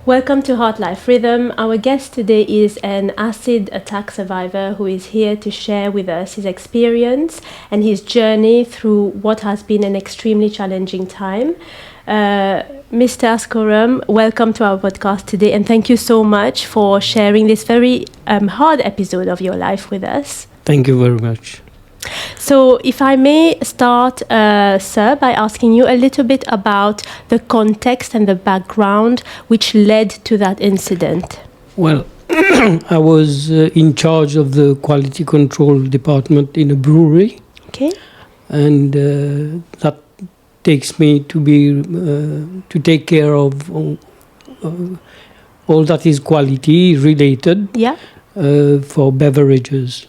Welcome to Heart Life Rhythm. Our guest today is an acid attack survivor who is here to share with us his experience and his journey through what has been an extremely challenging time. Mr. Askoorum, welcome to our podcast today, and thank you so much for sharing this very hard episode of your life with us. Thank you very much. So if I may start, sir, by asking you a little bit about the context and the background which led to that incident. Well, I was in charge of the quality control department in a brewery. Okay. And that takes me to take care of all that is quality related for beverages.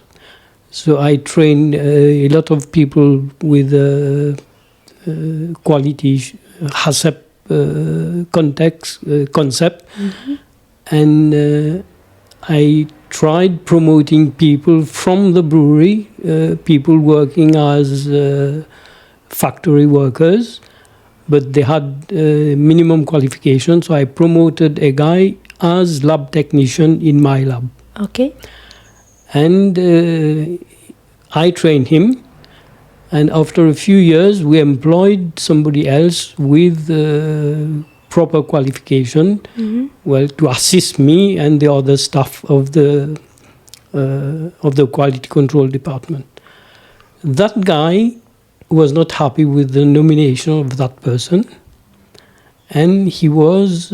So I trained a lot of people with quality HACCP concept, and I tried promoting people from the brewery, people working as factory workers, but they had minimum qualifications. So I promoted a guy as lab technician in my lab. Okay. And I trained him, and after a few years we employed somebody else with proper qualification, to assist me and the other staff of the quality control department. That guy was not happy with the nomination of that person, and he was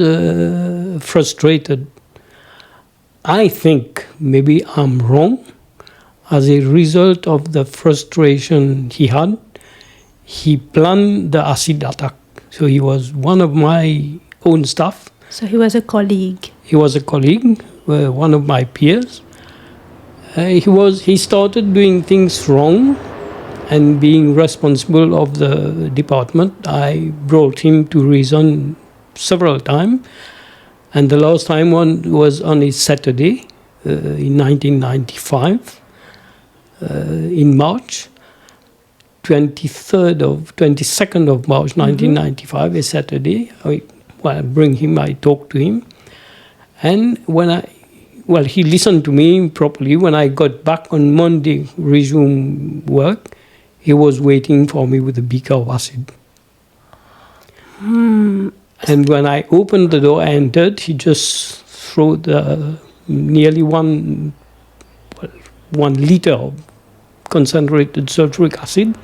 frustrated. I think maybe I'm wrong. As a result of the frustration he had, he planned the acid attack. So he was one of my own staff. So he was a colleague. He was a colleague, one of my peers. He started doing things wrong and being responsible of the department. I brought him to reason several times. And the last time one was on a Saturday in 1995, in March, 22nd of March 1995, a Saturday. I bring him, I talk to him. And he listened to me properly. When I got back on Monday, resume work, he was waiting for me with a beaker of acid. And when I opened the door, I entered, he just threw nearly 1 liter of concentrated sulfuric acid,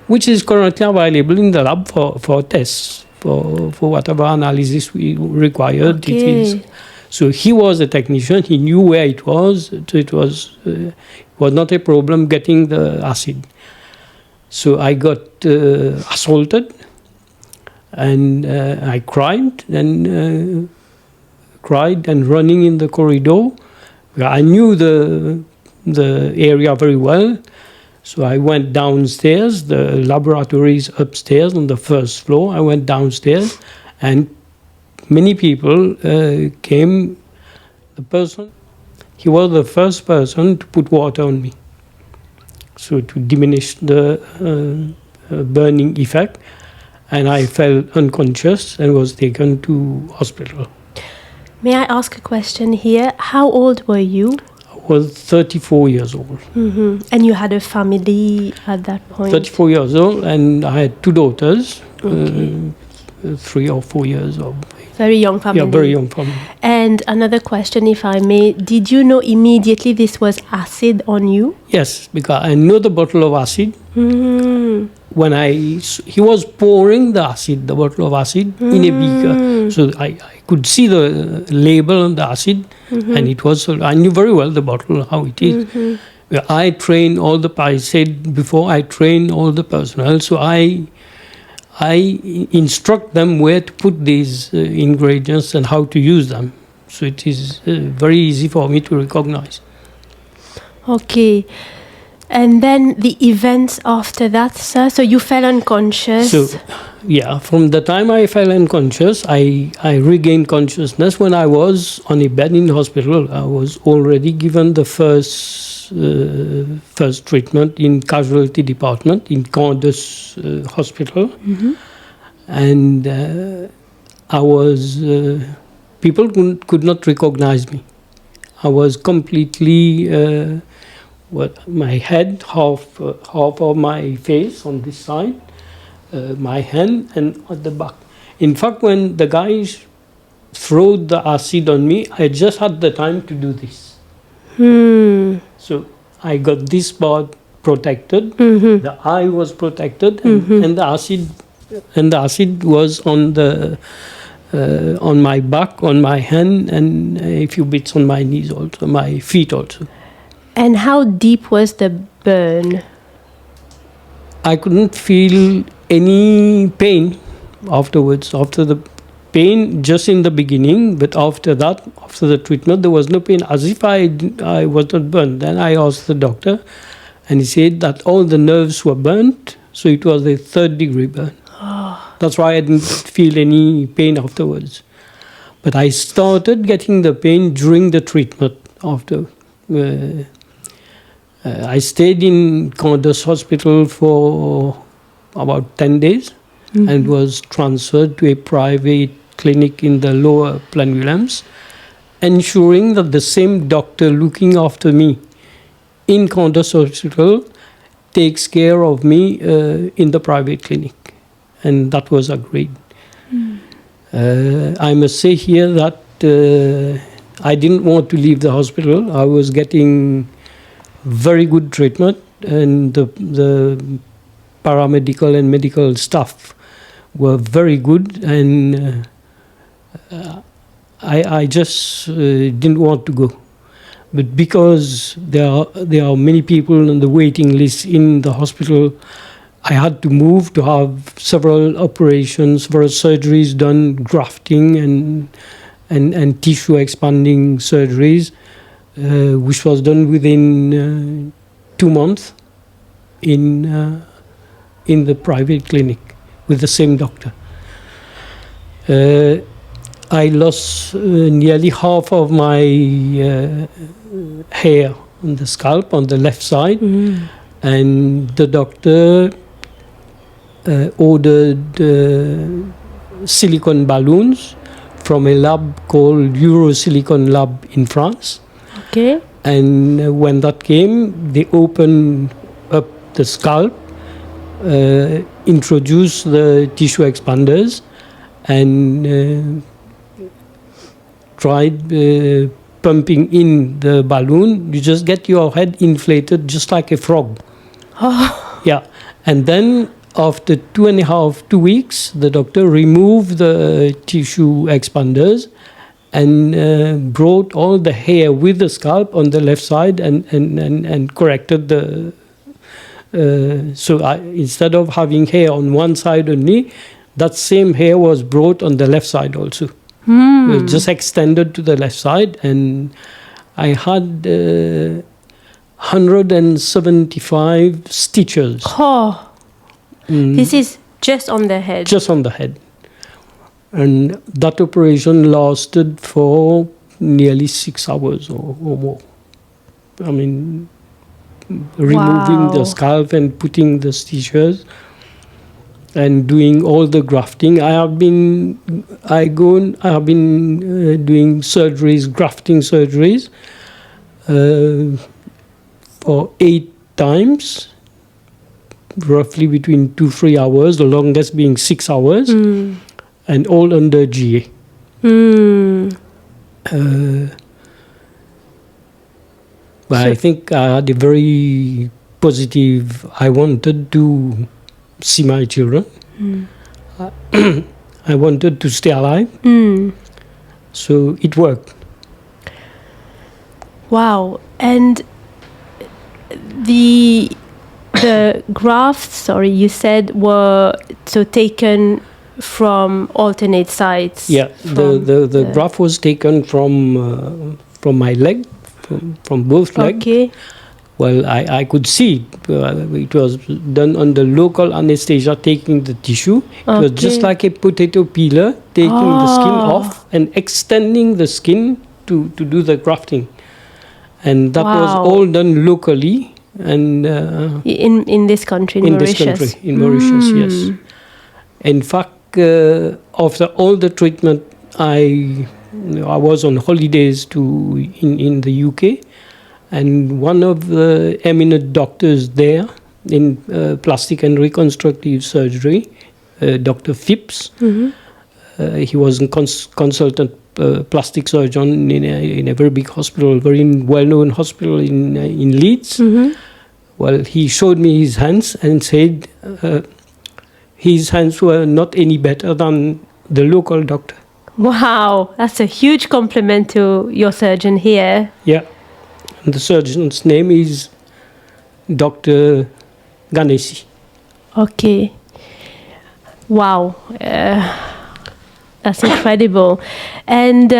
which is currently available in the lab for tests, for whatever analysis we required. Okay. So he was a technician, he knew where it was, so it was not a problem getting the acid. So I got assaulted. And I cried and running in the corridor. I knew the area very well, so I went downstairs. The laboratory is upstairs on the first floor. I went downstairs, and many people came. He was the first person to put water on me, so to diminish the burning effect. And I fell unconscious and was taken to hospital. May I ask a question here? How old were you? I was 34 years old. And you had a family at that point? 34 years old, and I had 2 daughters, 3 or 4 years old. Very young family. Yeah, very young family. And another question, if I may, did you know immediately this was acid on you? Yes, because I know the bottle of acid. When he was pouring the bottle of acid in a beaker. So I could see the label on the acid, and I knew very well the bottle, how it is. I trained I said before, I train all the personnel, so I instruct them where to put these ingredients and how to use them. So it is very easy for me to recognize. Okay. And then the events after that, sir? So you fell unconscious? So, from the time I fell unconscious, I regained consciousness. When I was on a bed in hospital, I was already given the first treatment in casualty department in Candace Hospital. And I was people could not recognize me. I was completely, my head, half of my face on this side, my hand, and at the back. In fact, when the guys threw the acid on me, I just had the time to do this. So I got this part protected, the eye was protected, and the acid was on the on my back, on my hand, and a few bits on my knees also, my feet also. And how deep was the burn? I couldn't feel any pain afterwards. After the pain, just in the beginning, but after that, after the treatment, there was no pain, as if I was not burned. Then I asked the doctor, and he said that all the nerves were burnt, so it was a 3rd-degree burn. That's why I didn't feel any pain afterwards. But I started getting the pain during the treatment. After I stayed in Candace Hospital for about 10 days and was transferred to a private clinic in the lower Planwilliams, ensuring that the same doctor looking after me in Candace Hospital takes care of me in the private clinic. And that was agreed. I must say here that I didn't want to leave the hospital. I was getting very good treatment, and the paramedical and medical staff were very good, and I just didn't want to go. But because there are many people on the waiting list in the hospital, I had to move to have several operations, several surgeries done, grafting and tissue expanding surgeries, which was done within 2 months in the private clinic with the same doctor. I lost nearly half of my hair on the scalp on the left side, and the doctor ordered silicone balloons from a lab called Eurosilicon Lab in France. Okay. And when that came, they opened up the scalp, introduced the tissue expanders, and tried pumping in the balloon. You just get your head inflated just like a frog. Yeah. And then after 2 weeks, the doctor removed the tissue expanders and brought all the hair with the scalp on the left side and corrected the... instead of having hair on one side only, that same hair was brought on the left side also. It just extended to the left side, and I had 175 stitches. This is just on the head? Just on the head. And that operation lasted for nearly 6 hours or more. I mean, removing the scalp and putting the stitches and doing all the grafting. I have been doing surgeries, grafting surgeries, for 8 times, roughly between 2-3 hours, the longest being 6 hours, and all under GA. But I think I had a very positive... I wanted to see my children. I wanted to stay alive. So it worked. Wow. And the grafts, you said, were taken from alternate sides. Yeah, the graft was taken from my leg, from both legs. Okay. Well, I could see it was done under local anesthesia, taking the tissue. It was just like a potato peeler, taking the skin off and extending the skin to do the grafting. And that was all done locally. And in this country, in Mauritius. In this country, in Mauritius, yes. In fact, after all the treatment, I I was on holidays in the UK, and one of the eminent doctors there in plastic and reconstructive surgery, Dr. Phipps, he was a consultant plastic surgeon in a very big hospital, very well-known hospital in Leeds. Well, he showed me his hands and said his hands were not any better than the local doctor. Wow, that's a huge compliment to your surgeon here. Yeah, and the surgeon's name is Dr. Ganesi. Okay. Wow, that's incredible. And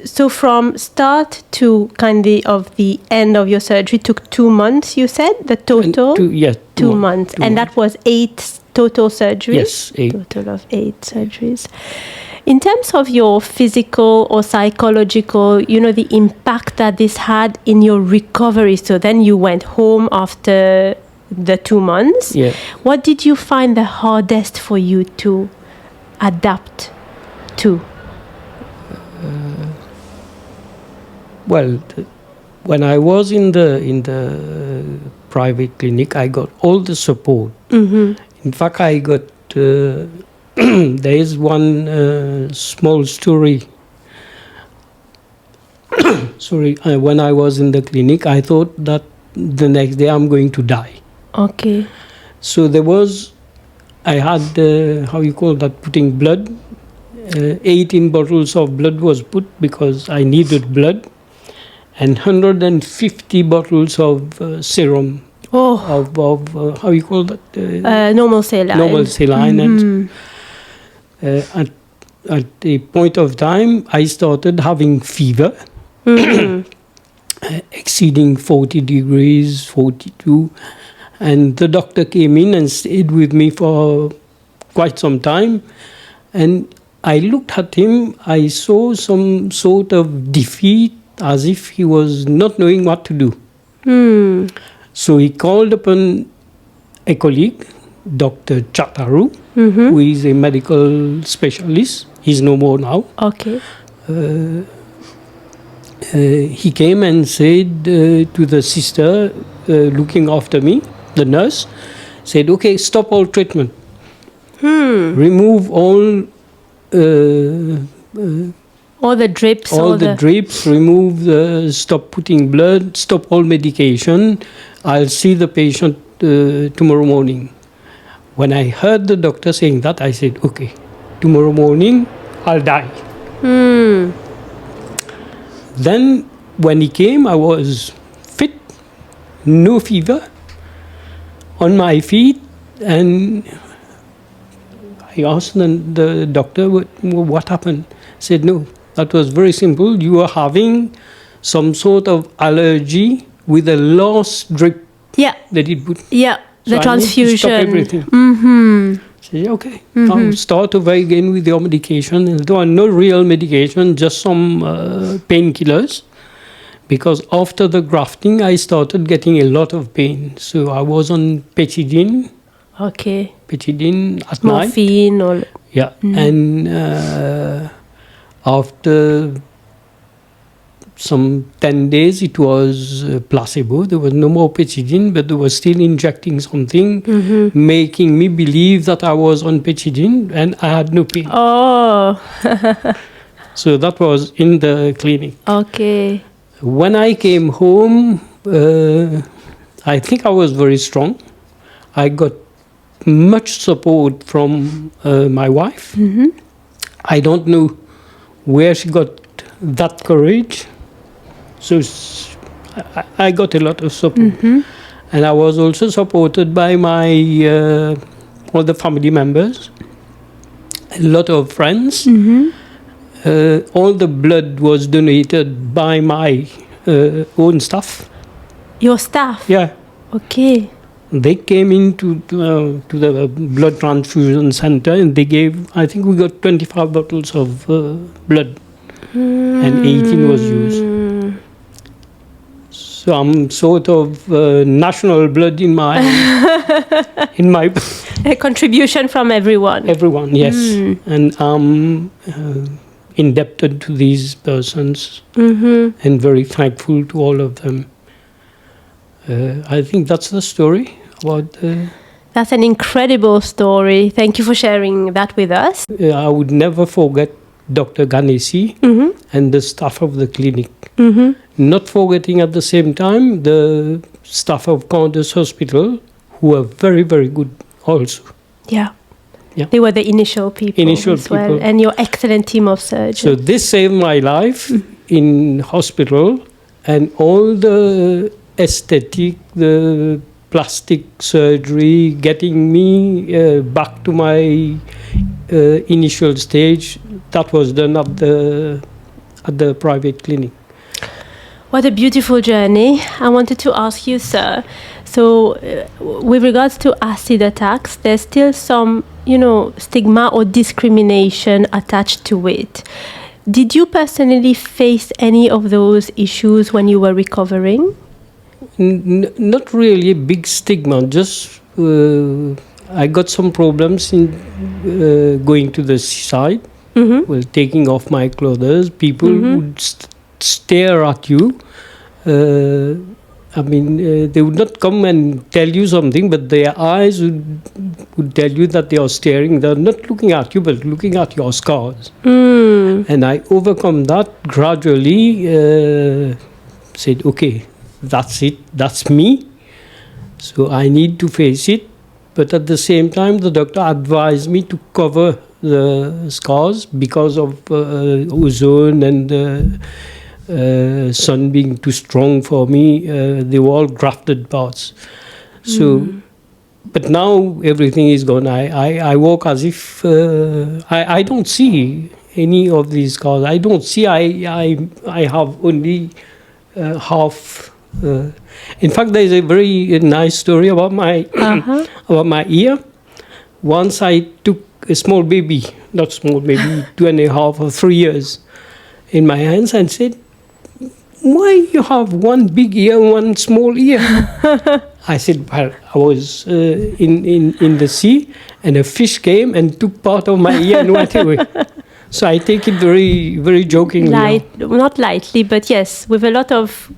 so from start to of the end of your surgery took 2 months, you said? The total? 2 months. And that was 8 total surgeries? Yes, 8. Total of 8 surgeries. In terms of your physical or psychological, the impact that this had in your recovery, so then you went home after the 2 months. Yeah. What did you find the hardest for you to adapt to? Well, when I was in the private clinic, I got all the support. In fact, I got there is one small story. Sorry, when I was in the clinic, I thought that the next day I'm going to die. Okay. So I had putting blood. 18 bottles of blood was put because I needed blood, and 150 bottles of serum. Of normal saline. Normal saline. And at a point of time, I started having fever, exceeding 40 degrees, 42. And the doctor came in and stayed with me for quite some time. And I looked at him, I saw some sort of defeat, as if he was not knowing what to do. So he called upon a colleague, Dr. Chataru, who is a medical specialist. He's no more now. Okay. He came and said to the sister looking after me, the nurse, said, okay, stop all treatment. Remove all the drips. Drips, stop putting blood, stop all medication. I'll see the patient tomorrow morning. When I heard the doctor saying that, I said, okay, tomorrow morning I'll die. Then when he came, I was fit, no fever, on my feet, and I asked the doctor what happened. He said, no, that was very simple. You are having some sort of allergy with the last drip that he put. Yeah, the transfusion. Stop everything. Say, okay, now start over again with your medication. And there were no real medication, just some painkillers. Because after the grafting, I started getting a lot of pain. So I was on petidine. Okay. Petidine at Morphine night. Or... Yeah. And after some 10 days, it was placebo. There was no more petidine, but they were still injecting something, making me believe that I was on petidine, and I had no pain. Oh. So that was in the clinic. Okay. When I came home, I think I was very strong. I got much support from my wife. I don't know where she got that courage. So I got a lot of support. And I was also supported by my all the family members, a lot of friends. All the blood was donated by my own staff. Your staff? Yeah. Okay. They came into to the blood transfusion center, and they gave, I think we got 25 bottles of blood, and 18 was used. So I'm sort of national blood in my A contribution from everyone. Everyone, yes. And I'm indebted to these persons and very thankful to all of them. I think that's the story about... That's an incredible story. Thank you for sharing that with us. I would never forget Dr. Ganesi and the staff of the clinic. Not forgetting at the same time the staff of Countess Hospital, who were very, very good also. Yeah. Yeah. They were the initial people as well, and your excellent team of surgeons. So this saved my life in hospital, and all the aesthetic, the plastic surgery, getting me back to my initial stage, that was done at the private clinic. What a beautiful journey. I wanted to ask you, sir, so with regards to acid attacks, there's still some, stigma or discrimination attached to it. Did you personally face any of those issues when you were recovering? Not really a big stigma, just I got some problems in going to the seaside, taking off my clothes. People would stare at you. They would not come and tell you something, but their eyes would tell you that they are staring. They're not looking at you, but looking at your scars. And I overcome that gradually, said, okay, that's it, that's me. So I need to face it. But at the same time, the doctor advised me to cover the scars because of ozone and sun being too strong for me. They were all grafted parts. So, but now everything is gone. I walk as if I don't see any of these scars. I don't see. I have only half. In fact, there is a very nice story about my about my ear. Once I took a small baby, not small baby, 2.5 or 3 years, in my hands and said, "Why you have one big ear, one small ear?" I said, "Well, I was in the sea, and a fish came and took part of my ear and went away." So I take it very, very jokingly. Not lightly, but yes, with a lot of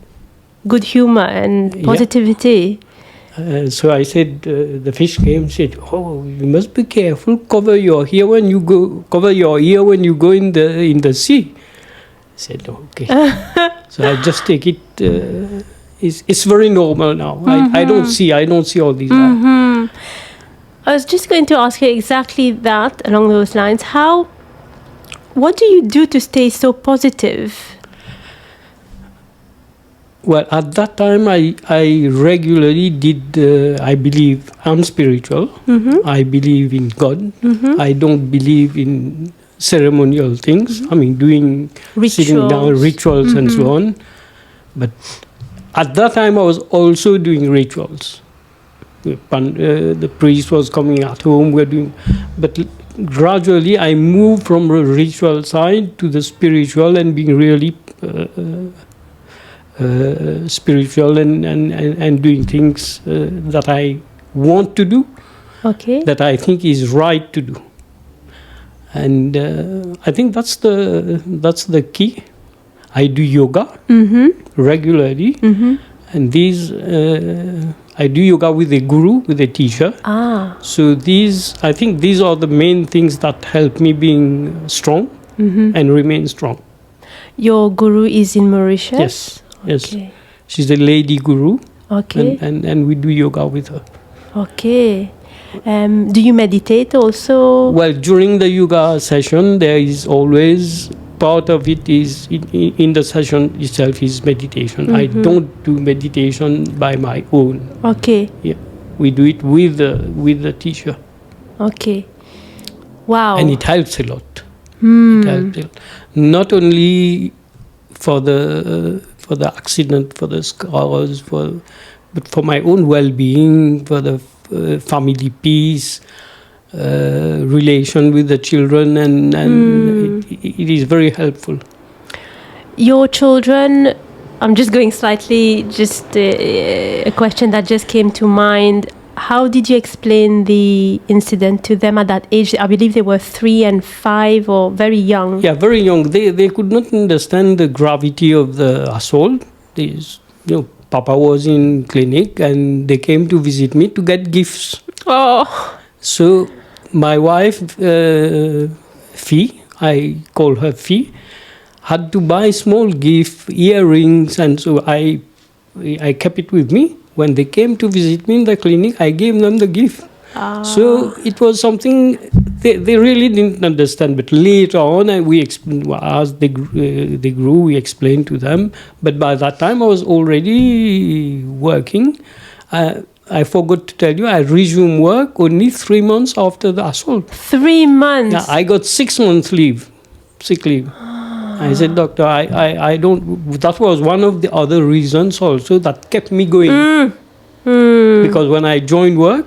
good humor and positivity. So I said, the fish came and said, "Oh, you must be careful. Cover your ear when you go. Cover your ear when you go in the sea." I said, "Okay." So I just take it. It's very normal now. I don't see all these. I was just going to ask you exactly that along those lines. What do you do to stay so positive? Well, at that time, I regularly did, I believe I'm spiritual. I believe in God. I don't believe in ceremonial things. I mean, doing sitting down rituals and so on. But at that time, I was also doing rituals. The priest was coming at home. But gradually, I moved from the ritual side to the spiritual and being really spiritual and doing things that I want to do, that I think is right to do, and I think that's the key. I do yoga regularly, and I do yoga with a guru, with a teacher. So I think these are the main things that help me being strong and remain strong. Your guru is in Mauritius? Yes. Yes, she's a lady guru. And we do yoga with her. Do you meditate also? Well, during the yoga session, there is always part of it is in the session itself is meditation. I don't do meditation by my own. Yeah, we do it with the teacher. Wow. And it helps a lot. It helps a lot. Not only for the accident, for the scars, but for my own well-being, for the family peace, relation with the children, and it is very helpful. Your children, I'm just going slightly, a question that just came to mind. how did you explain the incident to them at that age? I believe they were 3 and 5 or very young. Yeah, very young. They could not understand the gravity of the assault. Papa was in clinic and they came to visit me to get gifts. Oh. So my wife, Fee, I call her Fee, had to buy small gift, earrings, and so I kept it with me. When they came to visit me in the clinic, I gave them the gift. So it was something they really didn't understand. But later on, as they grew, we explained to them. But by that time, I was already working. I forgot to tell you, I resumed work only 3 months after the assault. 3 months? Yeah, I got 6 months leave, sick leave. I said, doctor, I don't... That was one of the other reasons also that kept me going. Because when I joined work,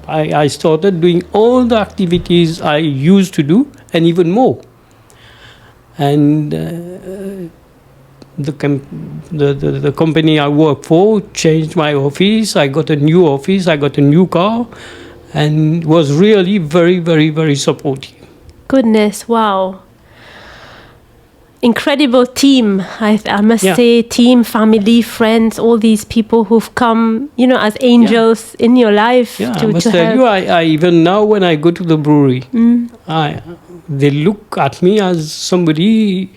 I started doing all the activities I used to do and even more. And the company I work for changed my office. I got a new office. I got a new car, and was really very, very, very supportive. Goodness, wow. Incredible team, I must say, team, family, friends, all these people who've come, as angels in your life. Yeah, I must tell you, I even now when I go to the brewery, they look at me as somebody,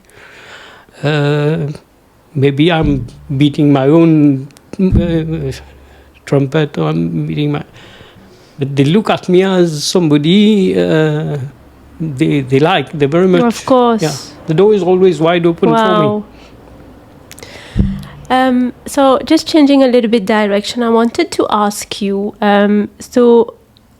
maybe I'm beating my own trumpet, or I'm beating but they look at me as somebody they very much. Of course. Yeah. The door is always wide open for me. So just changing a little bit direction, I wanted to ask you, so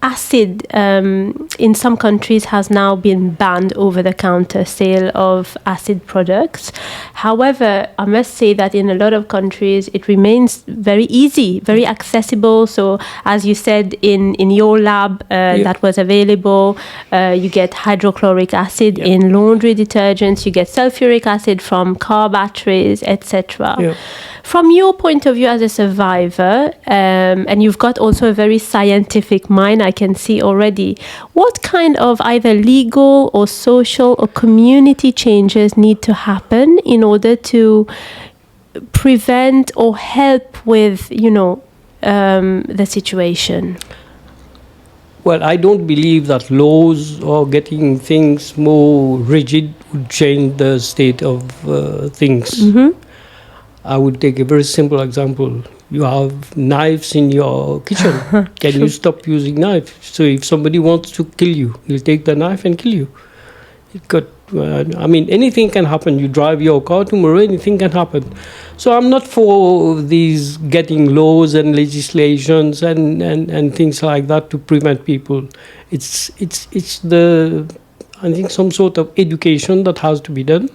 acid in some countries has now been banned over-the-counter sale of acid products. However, I must say that in a lot of countries it remains very easy, very accessible. So as you said, in your lab that was available, you get hydrochloric acid in laundry detergents, you get sulfuric acid from car batteries, etc. From your point of view as a survivor, and you've got also a very scientific mind, I can see already, what kind of either legal or social or community changes need to happen in order to prevent or help with, the situation? Well, I don't believe that laws or getting things more rigid would change the state of things. I would take a very simple example. You have knives in your kitchen. Can you stop using knives? So if somebody wants to kill you, he'll take the knife and kill you. Anything can happen. You drive your car tomorrow, anything can happen. So I'm not for these getting laws and legislations and things like that to prevent people. It's I think some sort of education that has to be done.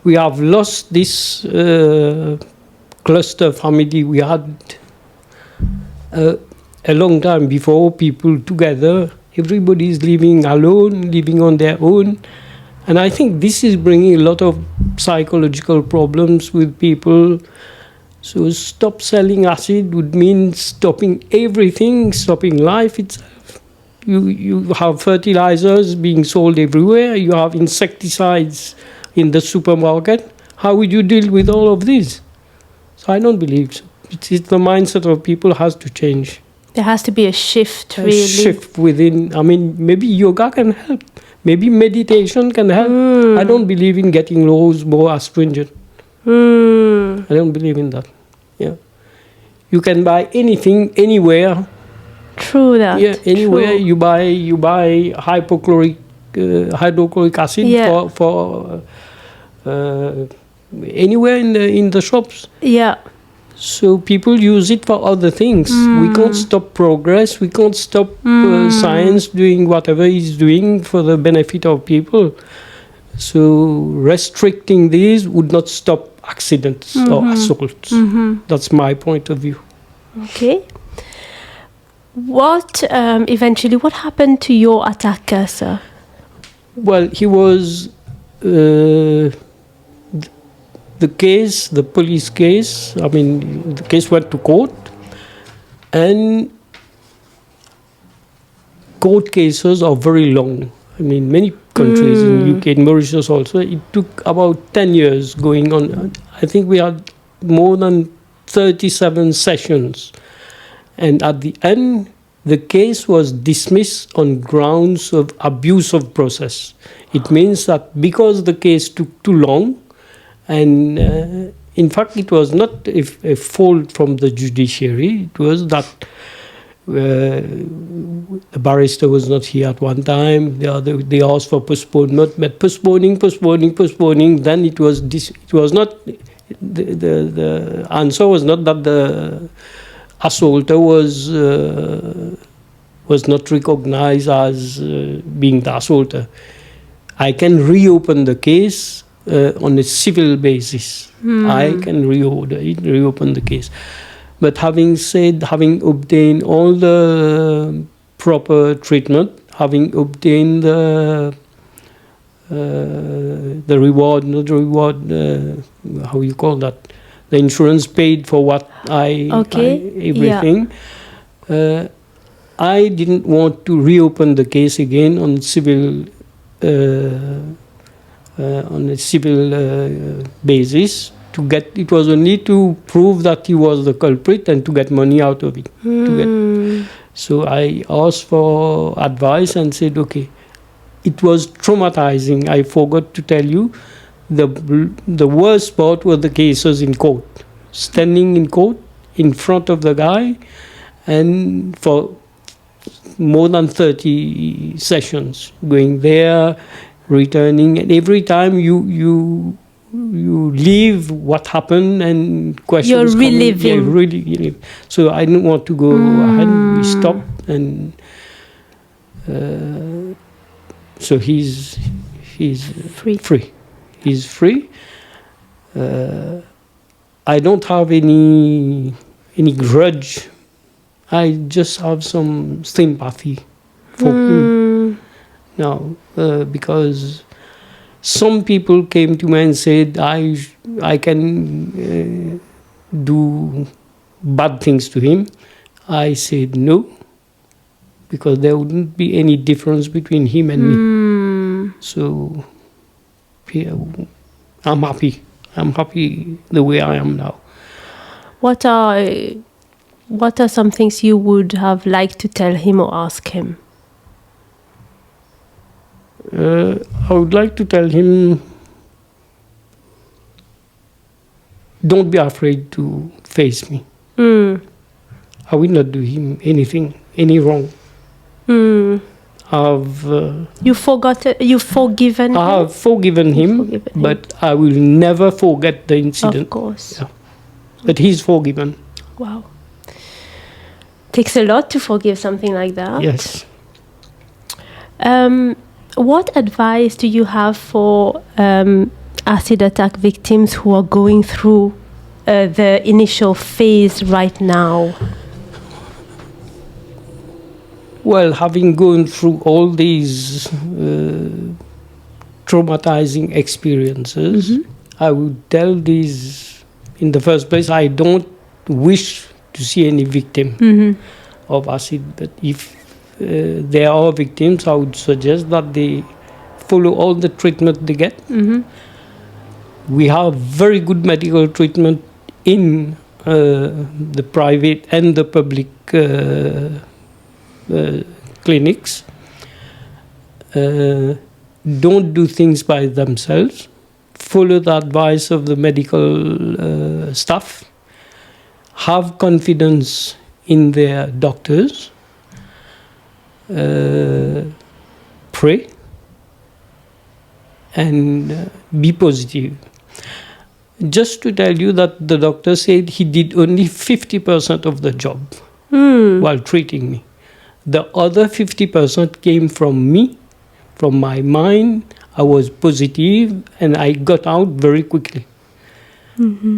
We have lost this cluster family we had a long time before, people together. Everybody is living alone, living on their own. And I think this is bringing a lot of psychological problems with people. So stop selling acid would mean stopping everything, stopping life itself. You have fertilizers being sold everywhere. You have insecticides in the supermarket. How would you deal with all of this? So I don't believe so. It's the mindset of people has to change. There has to be a shift, really. A shift within. Maybe yoga can help. Maybe meditation can help. I don't believe in getting laws more stringent. I don't believe in that. Yeah, you can buy anything anywhere. True that. Yeah, anywhere. True. You buy hydrochloric acid for anywhere in the shops. Yeah. So people use it for other things. We can't stop progress. We can't stop science doing whatever it's doing for the benefit of people. So restricting these would not stop accidents or assaults. That's my point of view. Okay. What eventually? What happened to your attacker, sir? Well, he was. The case, the police case, the case went to court, and court cases are very long. I mean, many countries in UK, in Mauritius also, it took about 10 years going on. I think we had more than 37 sessions. And at the end, the case was dismissed on grounds of abuse of process. It means that because the case took too long, and in fact, it was not a fault from the judiciary, it was that the barrister was not here at one time. They asked for postponement, but postponing. Then it was not the answer was not that the assaulter was not recognized as being the assaulter. I can reopen the case on a civil basis. I can reopen the case. But having obtained all the proper treatment, having obtained the reward, how you call that? The insurance paid for what everything. Yeah. I didn't want to reopen the case again on civil basis. It was only to prove that he was the culprit and to get money out of it. So I asked for advice and said, okay, it was traumatizing. I forgot to tell you, the worst part were the cases in court. Standing in court in front of the guy and for more than 30 sessions, going there, returning, and every time you leave what happened and questions. You're reliving. Yeah, really. So I didn't want to go ahead. We stopped, and so he's free. He's free. I don't have any grudge. I just have some sympathy for him now, because some people came to me and said, I can do bad things to him. I said no, because there wouldn't be any difference between him and me. So yeah, I'm happy. I'm happy the way I am now. What are some things you would have liked to tell him or ask him? I would like to tell him, don't be afraid to face me. I will not do him any wrong. You've forgiven him? I have forgiven him, but I will never forget the incident. Of course. Yeah. But he's forgiven. Wow. Takes a lot to forgive something like that. Yes. What advice do you have for acid attack victims who are going through the initial phase right now? Well, having gone through all these traumatizing experiences, I would tell these, in the first place, I don't wish to see any victim of acid, but if there are victims, I would suggest that they follow all the treatment they get. We have very good medical treatment in the private and the public clinics. Don't do things by themselves. Follow the advice of the medical staff. Have confidence in their doctors. Pray and be positive. Just to tell you that the doctor said he did only 50% of the job while treating me. The other 50% came from me, from my mind. I was positive and I got out very quickly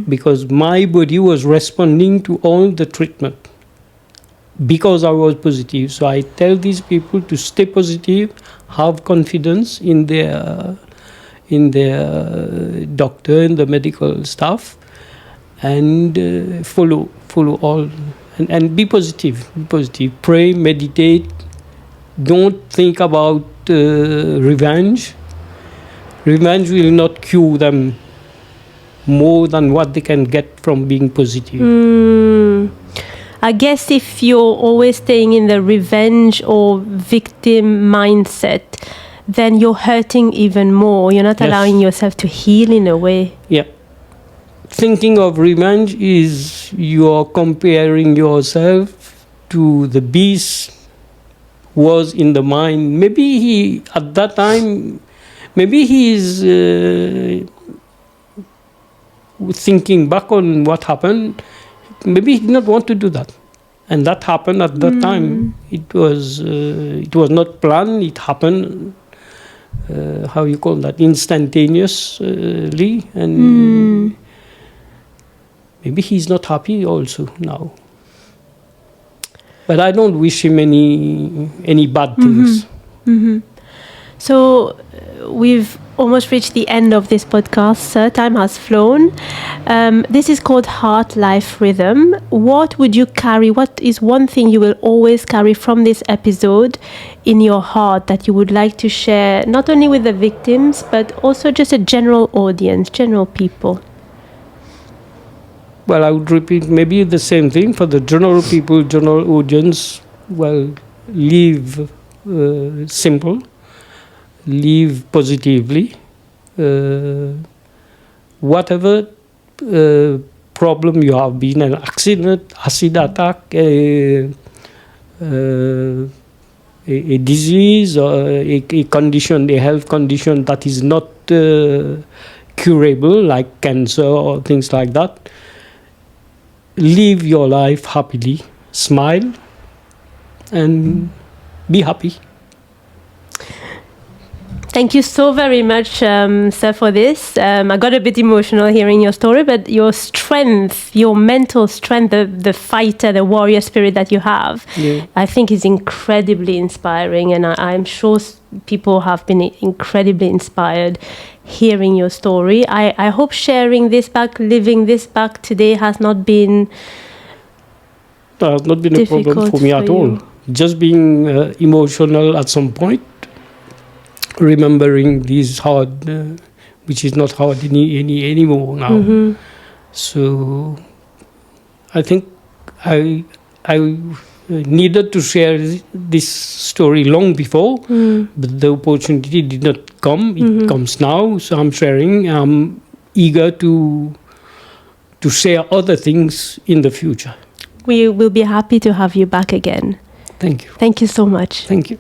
because my body was responding to all the treatment because I was positive. So I tell these people to stay positive, have confidence in their doctor and the medical staff, and follow all and be positive. Pray, meditate, don't think about revenge. Revenge will not cure them more than what they can get from being positive. I guess if you're always staying in the revenge or victim mindset, then you're hurting even more. You're not allowing yourself to heal in a way. Yeah. Thinking of revenge is you're comparing yourself to the beast who was in the mind. Maybe he, at that time, maybe he's thinking back on what happened. Maybe he did not want to do that. And that happened at that time. It was not planned. It happened, how you call that, instantaneously. And maybe he's not happy also now. But I don't wish him any bad things. So we've almost reached the end of this podcast, sir. Time has flown. This is called Heart Life Rhythm. What would you carry? What is one thing you will always carry from this episode in your heart that you would like to share, not only with the victims, but also just a general audience, general people? Well, I would repeat maybe the same thing for the general people, general audience. Well, live simple. Live positively. Whatever problem you have been, an accident, acid attack, a disease, or a condition, a health condition that is not curable, like cancer or things like that. Live your life happily, smile, and be happy. Thank you so very much, sir, for this. I got a bit emotional hearing your story, but your strength, your mental strength, the fighter, the warrior spirit that you have, I think is incredibly inspiring. And I'm sure people have been incredibly inspired hearing your story. I hope sharing this back, living this back today has not been a problem for me at all. Just being emotional at some point. Remembering this hard, which is not hard anymore now. So I think I needed to share this story long before, but the opportunity did not come. It comes now, so I'm sharing. I'm eager to share other things in the future. We will be happy to have you back again. Thank you. Thank you so much. Thank you.